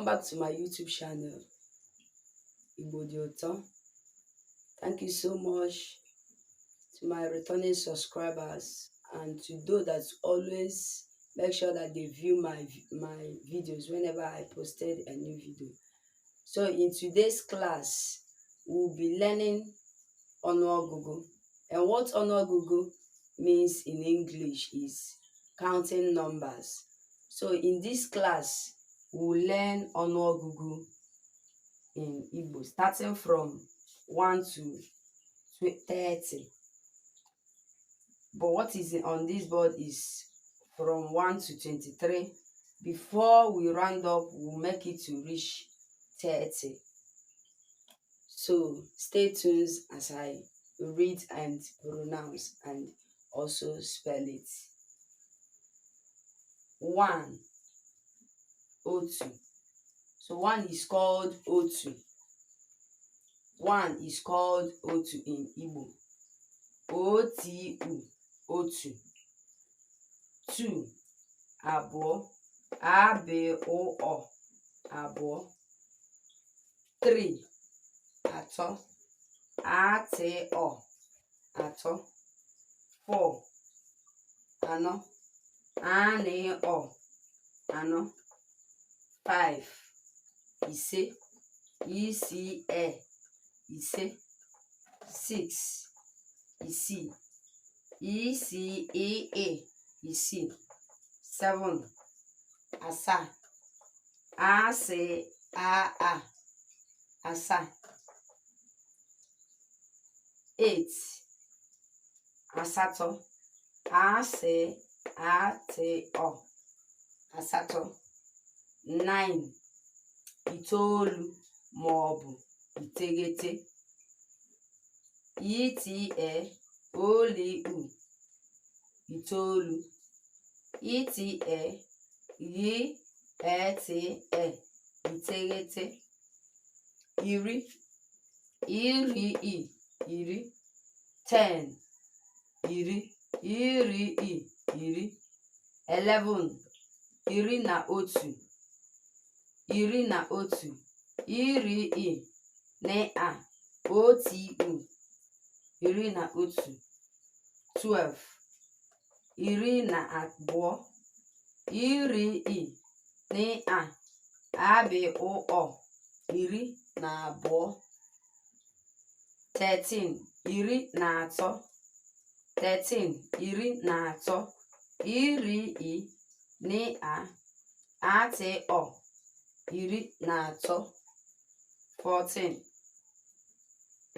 Welcome back to my YouTube channel, Igbo. Thank you so much to my returning subscribers and to those that always make sure that they view my videos whenever I posted a new video. So in today's class, we'll be learning Onuogugu. And what Onuogugu means in English is counting numbers. So in this class, we'll learn Onuogugu in Igbo, starting from 1 to 30. But what is on this board is from 1 to 23. Before we round up, we'll make it to reach 30. So stay tuned as I read and pronounce and also spell it. 1, Otu. So 1 is called Otu. 1 is called Otu in Igbo. O-T-U, Otu. 2, Abo. A-B-O-O, Abo. 3, Ato. A-T-O, Ato. 4, Ano. A-N-O, Ano. 5, Ise. E-C-E, Ise. 6, Isi. E-C-E-A, Isi. 7, Asa. A-C-A-A, Asa. 8, Asato. A-C-A-T-O, Asato. 9, Itoolu maọbụ iteghete. E-T-E-O-L-U, Itoolu. E-T-E-Y-E-T-E, iteghete. Iri. Iri-I, iri. 10, iri. Iri-I, iri. 11, iri na otu. Iri na otu. Iri-I, na-a, O-T-U, iri na otu. 12, iri na abụọ. Iri-I, na-a, A-B-O-O, iri na abụọ. 13, iri na atọ. 13, iri na atọ. Iri-I, na-a, A-T-O, iri na atọ. 14,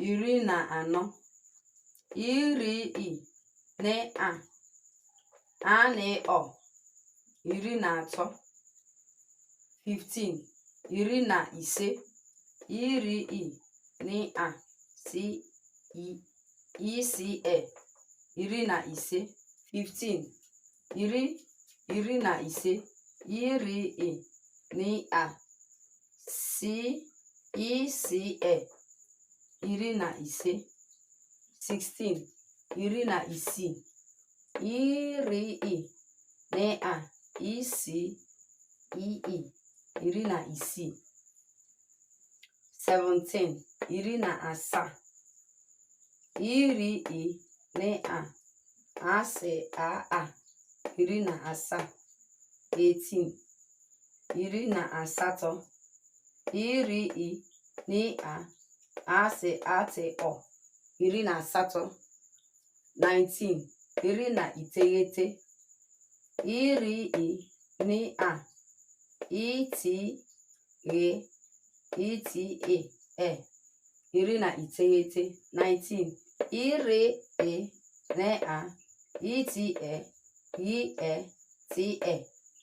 iri na anọ. Iri-I, na-a, A-N-O, iri na atọ. 15, iri na ise. Iri-I, na-a, C-E-E-C-E, iri na ise. 15, iri na ise. Iri-I, na-a, C-E-C-E, iri na ise. 16, iri na isii. Iri-I, na-a, E-C-E-E, iri na isii. 17, iri na asaa. Iri-I, na-a, A-S-A-A, iri na asaa. 18, iri na asatọ. Iri-I, na-a, A-S-A-T-O, iri na asatọ. 19, iri na iteghete. Iri-I, na-a, E-T-E-E-T-E, iri na iteghete. 19, iri-I, na-a, E-T-E-E-T-E,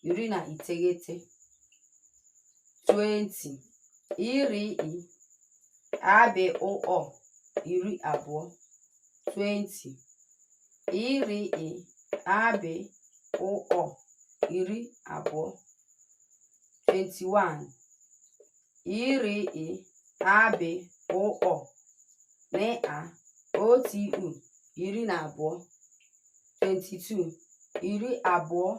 iri na iteghete. 20, iri-I, A-B-O-O, iri abụọ. 20, iri-I, A-B-O-O, iri abụọ. 21, iri-I, A-B-O-O, na-a, O-T-U, iri na abụọ. 22, iri abụọ.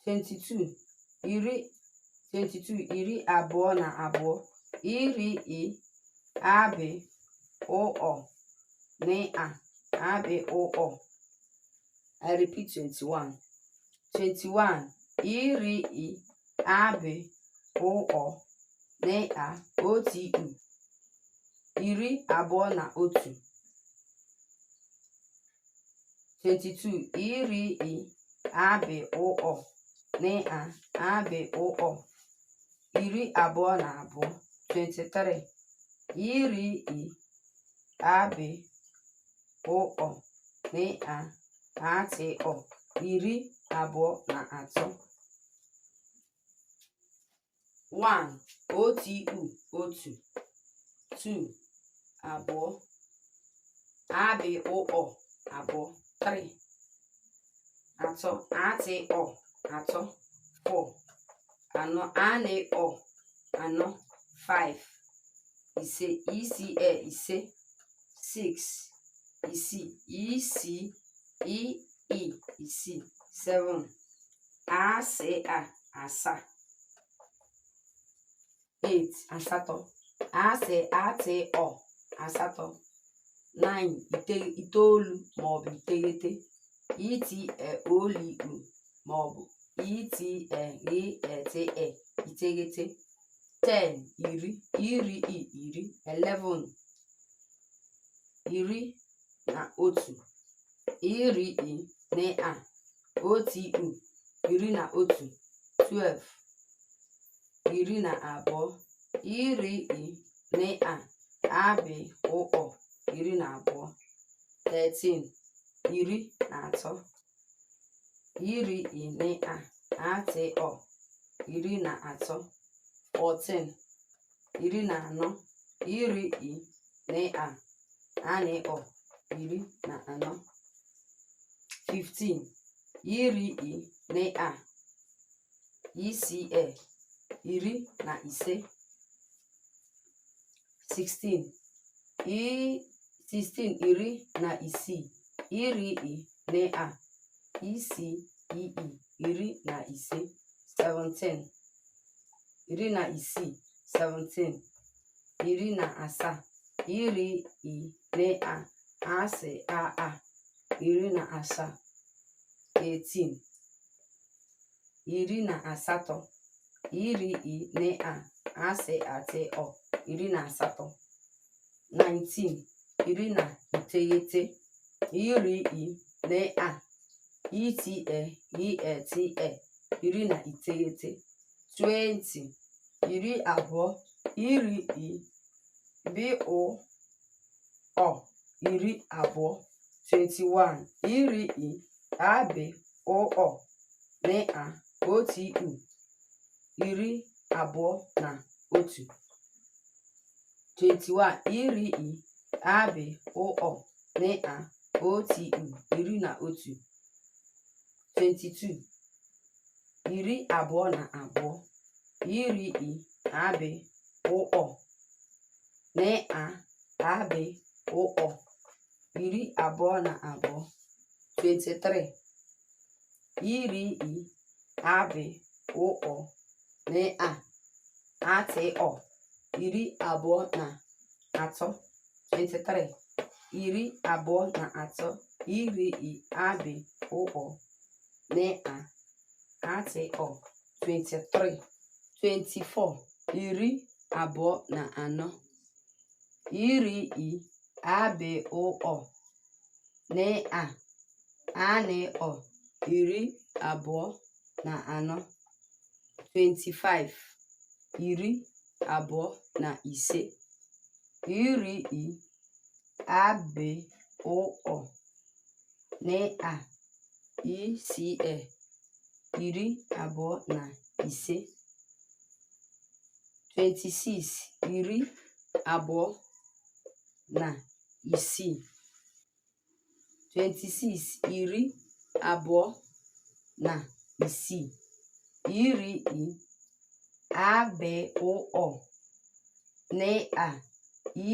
22, 22 iri abụọ na abụọ iri abị ụọ na abị ụọ. I repeat 21. 21 iri abị ụọ na otu iri abụọ na otu. 22 iri abị ụọ na abị ụọ iri abụọ na abụọ. 23 iri abị ụọ na atịọ iri abụọ na atọ. 1 otu otu. 2 abụọ abị ụọ abụọ. 3 atọ atịọ atọ. 4 anọ anịọ anọ. 5 ise ise. 6 isii isii. 7 asaa. 8 asatọ atịọ asatọ. 9 itoolu maọbụ iteghete. olu maọbụ iteghete. 10 iri 11 iri na otu iri na otu iri na otu. 12 iri na abụọ iri na abị ụọ iri na abụọ. 13 iri na atọ iri na atịọ iri na atọ. 14 iri na anọ iri na anịọ iri na anọ. 15 iri na iri na ise. 16 iri na isii iri na iri na ise. 17 iri na isii 17 iri na asaa iri na iri na asaa. 18 iri na asatọ iri na atịọ iri na asatọ. 19 iri na iteghete iri na iri na iteghete. 20 iri abụọ iri iri abụọ. 21 iri abị ụọ na otu iri abụọ na otu. 21 iri abị ụọ na otu iri na otu. 22 iri abụọ na abụọ iri abị ụọ na abị ụọ iri abụọ na abụọ. 23 iri abị ụọ na atịọ iri abụọ na atọ. 23 iri abụọ na atọ iri abị ụọ na atịọ. 23 24 iri abụọ na anọ iri abị ụọ na anịọ iri abụọ na anọ. 25 iri abụọ na ise iri abị ụọ na iri abụọ na ise. 26 iri abụọ na isii 26 iri abụọ na isii iri abị ụọ na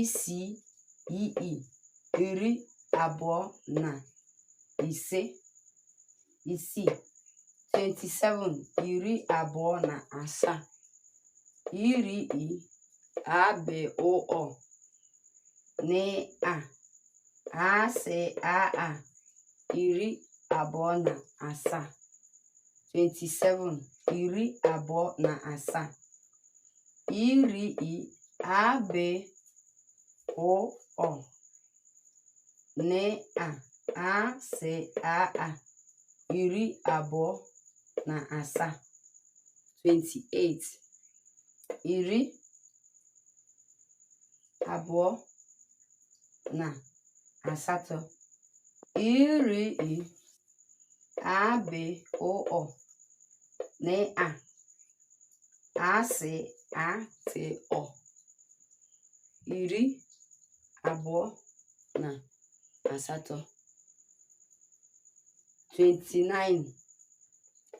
isii iri abụọ na ise isii 27 iri abụọ na asaa. Iri I abe o ne a asị a iri abụọ na asaa. 27 iri abụọ na asaa. Iri I abe o ne a asị a iri abụọ na asaa. 28 iri abụọ na asatọ. Iri I abe o ne a asị atị iri abụọ na asatọ. 29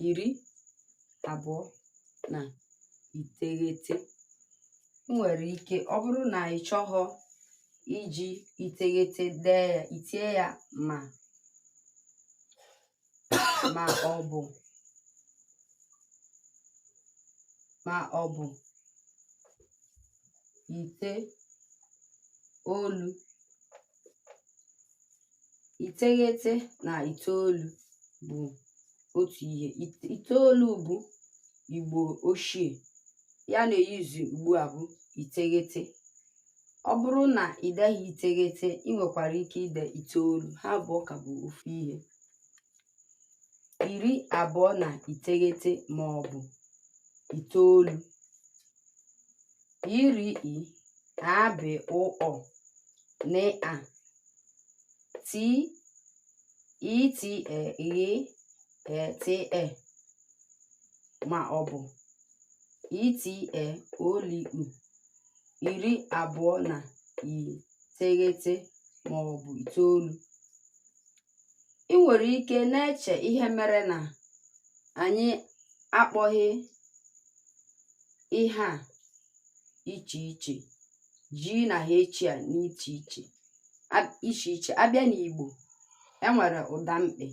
iri abụọ na iteghete. Nwere ike ọ bụrụ na ị chọghọ iji iteghete dee ya, itie ya ma ọ bụ iteolu. Iteghete na itoolu bụ otu ihe. Itoolu bụ Igbo ochie, ya na-eyuzu ugbu a bụ iteghete. Ọ bụrụ na ị deghị iteghete, ị nwekwara ike ide itoolu. Ha abụọ ka bụ ofu ihe. Iri abụọ na iteghete ma ọ bụ itoolu. Iri I abe o ne a ti iti te ma ọ bụ iti oliu. Iri abụọ na iteghete ma ọ bụ itoolu. Ị nwere ike na-eche ihe mere na anyị akpọghị ihe a iche iche, ji na ha echi a n'iche iche. Abịa n'Igbo, enwere ụdamkpị.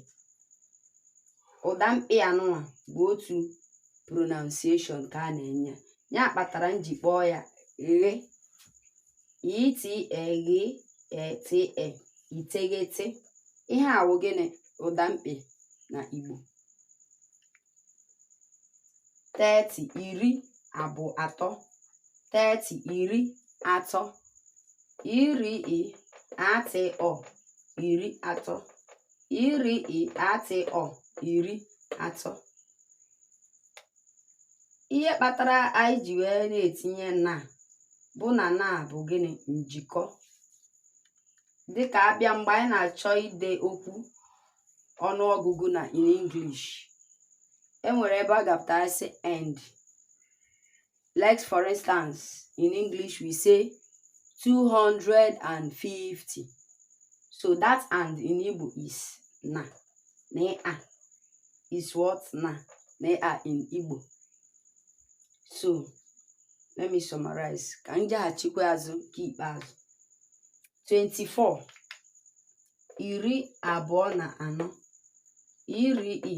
Ụdamkpị anụnwa bụ otu pronunciation ka a na-enye ya. Kpatara m ji kpọọ ya iteghete. Ihe a wụ gịnị? Ụdamkpị na Igbo. 30 iri abụ atọ. 30 iri atọ. Iri I atị iri atọ. Iri I atị iri atọ. Ihe kpatara anyị ji wee na-etinye na bụ na bụ gịnị? Njikọ. Dịka abịa mgbe anyị na-achọ ide okwu ọnụọgụgụ na in English, enwere ebe a gapụtara sị and. Like for instance, in English we say 250. So that and in Igbo is na. Na is what? Na in Igbo. So let me summarize. Ka m jeghachikwa azụ nke ikpeazụ. 24 iri abụọ na anọ. Iri I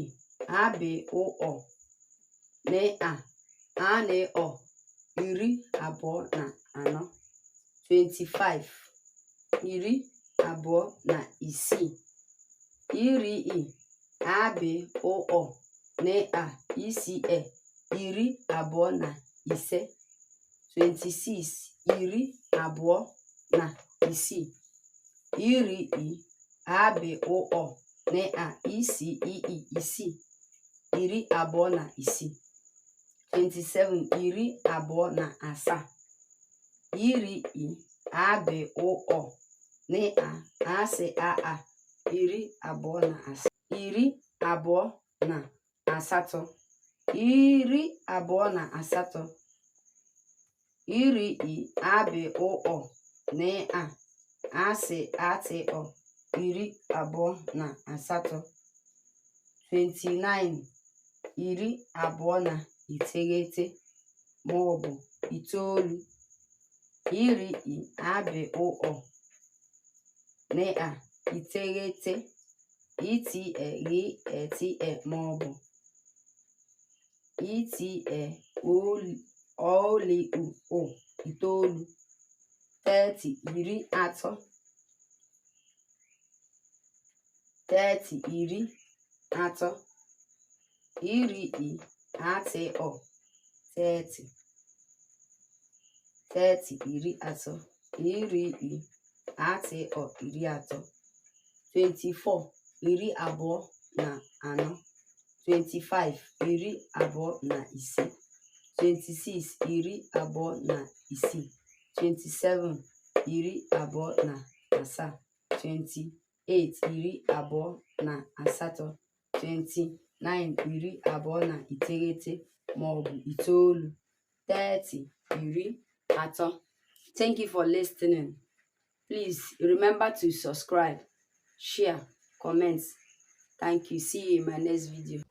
abe o ne a na iri abụọ na anọ. 25 iri abụọ na isii. Iri I abe o ne a iri abụọ na ise. 26 iri abụọ na isii. Iri I abe o ne a isii iri abụọ na isii. 27 iri abụọ na asaa. Iri I abe o ne a asị a iri abụọ na asaa. Iri abụọ na asatọ. Iri abụọ na asatọ. Iri I abe o ne a asị atị iri abụọ na asatọ. 29 iri abụọ na iteghete ma ọ bụ itoolu. Iri I abe o ne a iteghete ite ma ọ bụ itoolu. 30 iri atọ. 30 iri atọ. Iri atọ. 30 iri atọ. Iri atọ iri atọ. 24 iri abụọ na anọ. 25 iri abụọ na ise. 26 iri abụọ na isii. 27 iri abụọ na asaa. 28 iri abụọ na asatọ. 29 iri abụọ na iteghete maọbụ itoolu. 30 iri atọ. Thank you for listening. Please remember to subscribe, share, comment. Thank you. See you in my next video.